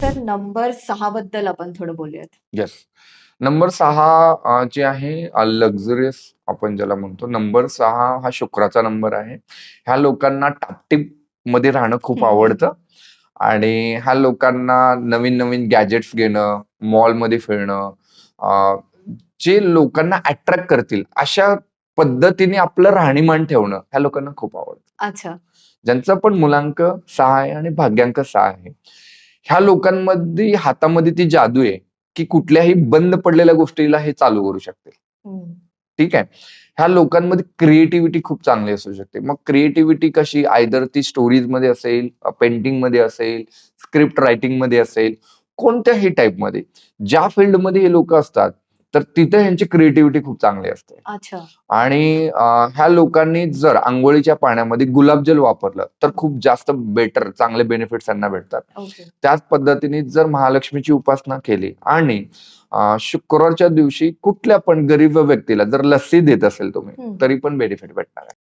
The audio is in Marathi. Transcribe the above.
तर नंबर 6 बद्दल आपण थोडं बोलूयात. येस. नंबर 6 जे आहे लक्झरियस आपण ज्याला म्हणतो. नंबर 6 हा शुक्राचा नंबर आहे. ह्या लोकांना टापटीप मध्ये राहणं खूप हं, हं. आवडतं आणि ह्या लोकांना नवीन-नवीन गॅजेट्स घेणं, मॉलमध्ये फिरणं, अ, जे लोकांना अट्रॅक्ट करतील अशा पद्धतीने आपलं राहणीमान ठेवणं ह्या लोकांना खूप आवडतं. अच्छा. ज्यांचा पण मुलांक 6 आहे आणि भाग्यांक 6 आहे. ह्या लोकांमध्ये हातामध्ये ती जादू आहे, की कुठल्याही बंद पडलेल्या गोष्टीला हे चालू करू शकतील. हं. ठीक आहे. ह्या लोकांमध्ये क्रिएटिव्हिटी खूप चांगली असू शकते. मग क्रिएटिव्हिटी कशी आयदर ती स्टोरीजमध्ये असेल, पेंटिंगमध्ये असेल, स्क्रिप्ट रायटिंगमध्ये असेल, कोणत्याही टाइपमध्ये. ज्या फील्डमध्ये हे लोकं असतात, तर तिथे ह्यांची क्रिएटिव्हिटी खूप चांगली असते. अच्छा. आणि ह्या लोकांनी जर अंघोळीच्या पाण्यामध्ये गुलाबजल वापरलं, तर खूप जास्त बेटर चांगले बेनिफिट्स त्यांना भेटतात. ओके. त्याच पद्धतीने जर महालक्ष्मीची उपासना केली आणि शुक्रवारच्या दिवशी कुठल्या पण गरीब व्यक्तीला जर लस्सी देत असेल तुम्ही, हं. तरी पण बेनिफिट भेटणार आहे.